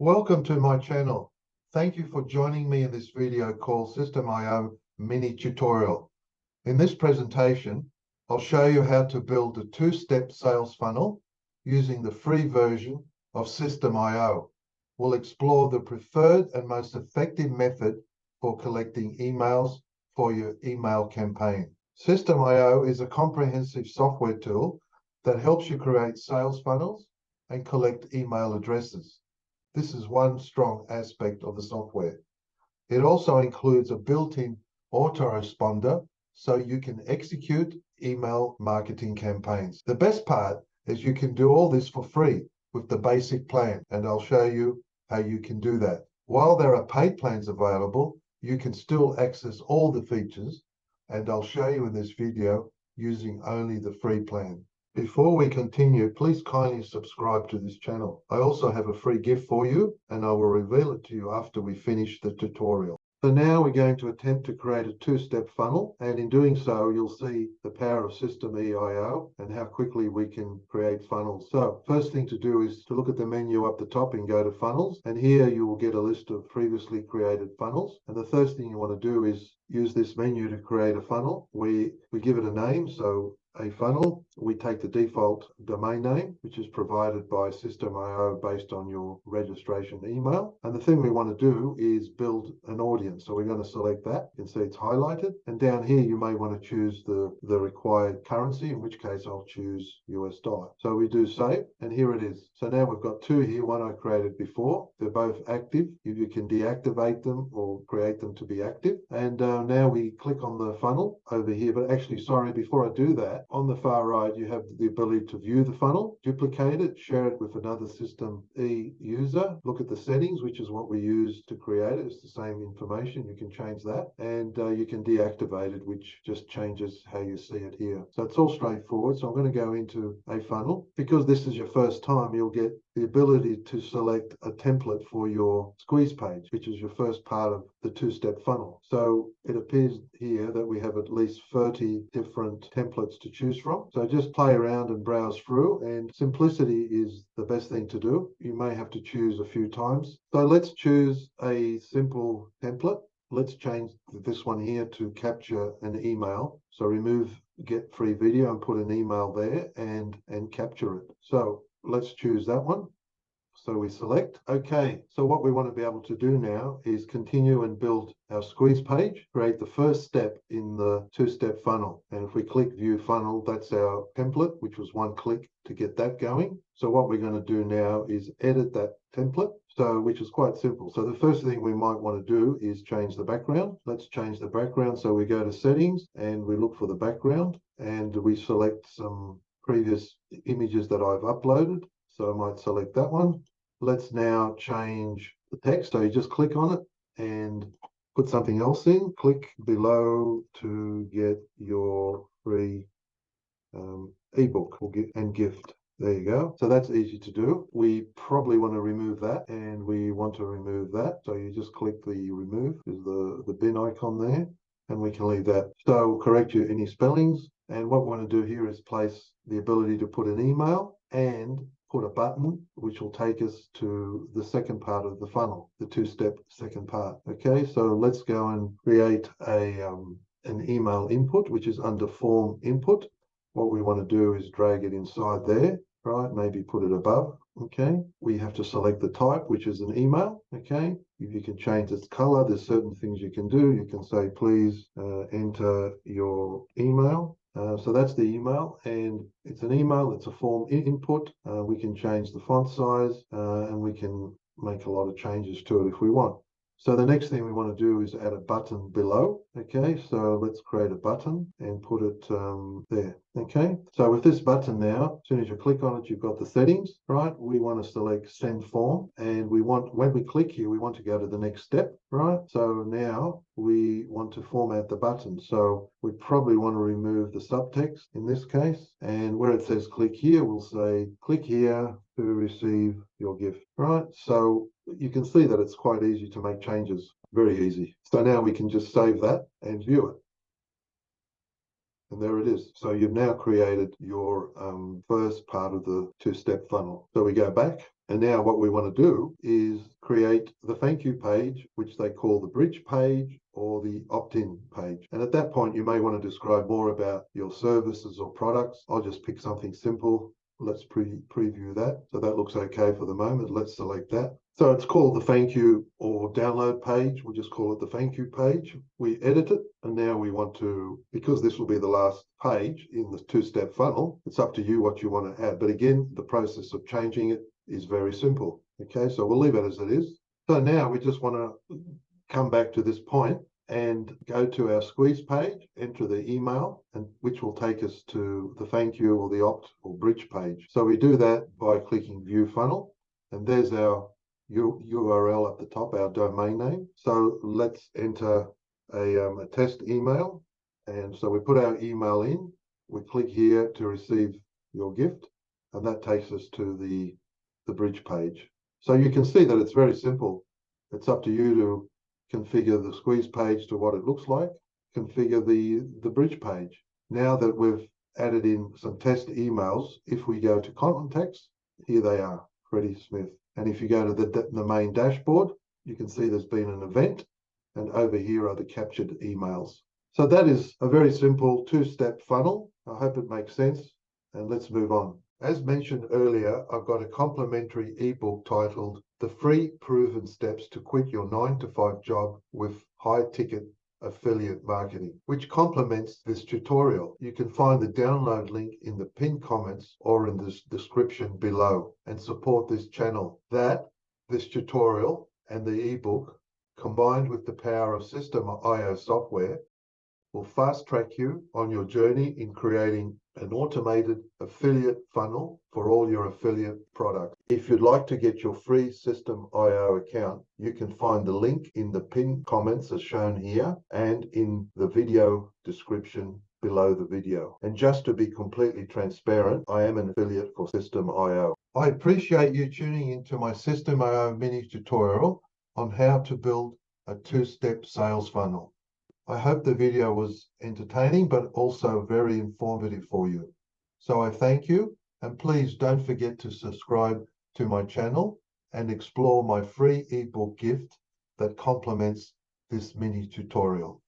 Welcome to my channel. Thank you for joining me in this video called Systeme mini tutorial. In this presentation, I'll show you how to build a two-step sales funnel using the free version of Systeme. We'll explore the preferred and most effective method for collecting emails for your email campaign. Systeme is a comprehensive software tool that helps you create sales funnels and collect email addresses. This is one strong aspect of the software. It also includes a built-in autoresponder so you can execute email marketing campaigns. The best part is you can do all this for free with the basic plan, and I'll show you how you can do that. While there are paid plans available, you can still access all the features, and I'll show you in this video using only the free plan. Before we continue, please kindly subscribe to this channel. I also have a free gift for you, and I will reveal it to you after we finish the tutorial. So now we're going to attempt to create a two-step funnel, and in doing so, you'll see the power of Systeme and how quickly we can create funnels. So first thing to do is to look at the menu up the top and go to funnels, and here you will get a list of previously created funnels. And the first thing you want to do is use this menu to create a funnel. We give it a name, so a funnel. We take the default domain name, which is provided by Systeme based on your registration email. And the thing we want to do is build an audience. So we're going to select that. You can see it's highlighted. And down here, you may want to choose the required currency, in which case I'll choose US dollar. So we do save, and here it is. So now we've got two here, one I created before. They're both active. You can deactivate them or create them to be active. And now we click on the funnel over here. But actually, sorry, before I do that, on the far right, you have the ability to view the funnel, duplicate it, share it with another Systeme user, look at the settings, which is what we use to create it. It's the same information. You can change that, and you can deactivate it, which just changes how you see it here. So it's all straightforward. So I'm going to go into a funnel. Because this is your first time, you'll get the ability to select a template for your squeeze page, which is your first part of the two-step funnel. So it appears here that we have at least 30 different templates to choose from. So just play around and browse through, and simplicity is the best thing to do. You may have to choose a few times. So let's choose a simple template. Let's change this one here to capture an email. So remove get free video and put an email there and capture it. So let's choose that one. So we select. Okay, so what we want to be able to do now is continue and build our squeeze page, create the first step in the two-step funnel. And if we click view funnel, that's our template, which was one click to get that going. So what we're going to do now is edit that template, which is quite simple. So the first thing we might want to do is change the background. Let's change the background. So we go to settings and we look for the background, and we select some previous images that I've uploaded. So I might select that one. Let's now change the text. So you just click on it and put something else in. Click below to get your free ebook and gift. There you go. So that's easy to do. We probably want to remove that, and we want to remove that. So you just click the remove, is the bin icon there, and we can leave that. So correct you any spellings. And what we want to do here is place the ability to put an email and put a button, which will take us to the second part of the funnel, the two-step second part. Okay, so let's go and create an email input, which is under form input. What we want to do is drag it inside there, right? Maybe put it above. Okay, we have to select the type, which is an email. Okay, you can change its color. There's certain things you can do. You can say, please enter your email. So that's the email, and it's an email. It's a form input. We can change the font size, and we can make a lot of changes to it if we want. So the next thing we want to do is add a button below. Okay, so let's create a button and put it there. Okay, so with this button now, as soon as you click on it, you've got the settings, right? We want to select send form, and when we click here, we want to go to the next step, right? So now we want to format the button. So we probably want to remove the subtext in this case, and where it says click here, we'll say click here to receive your gift, right? So you can see that it's quite easy to make changes, very easy. So now we can just save that and view it. And there it is. So you've now created your first part of the two-step funnel. So we go back And now what we want to do is create the thank you page, which they call the bridge page or the opt-in page. And at that point, you may want to describe more about your services or products. I'll just pick something simple. Let's preview that. So that looks okay for the moment. Let's select that. So it's called the thank you or download page. We'll just call it the thank you page. We edit it, and now we want to, because this will be the last page in the two-step funnel, it's up to you what you want to add. But again, the process of changing it is very simple. Okay, so we'll leave it as it is. So now we just want to come back to this point and go to our squeeze page, enter the email, and which will take us to the thank you or the opt or bridge page. So we do that by clicking view funnel, and there's our URL at the top, our domain name. So let's enter a test email. And so we put our email in, we click here to receive your gift, and that takes us to the bridge page. So you can see that it's very simple. It's up to you to configure the squeeze page to what it looks like, configure the bridge page. Now that we've added in some test emails, if we go to contacts, here they are, Freddie Smith. And if you go to the main dashboard, you can see there's been an event, and over here are the captured emails. So that is a very simple two-step funnel. I hope it makes sense, and let's move on. As mentioned earlier, I've got a complimentary ebook titled The Free Proven Steps to Quit Your 9-to-5 Job with High-Ticket Affiliate Marketing, which complements this tutorial. You can find the download link in the pinned comments or in the description below, and support this channel. This tutorial and the ebook, combined with the power of Systeme.io software, will fast-track you on your journey in creating an automated affiliate funnel for all your affiliate products. If you'd like to get your free Systeme.io account, you can find the link in the pinned comments as shown here and in the video description below the video. And just to be completely transparent, I am an affiliate for Systeme.io. I appreciate you tuning into my Systeme.io mini tutorial on how to build a two-step sales funnel. I hope the video was entertaining, but also very informative for you. So I thank you, and please don't forget to subscribe to my channel and explore my free ebook gift that complements this mini tutorial.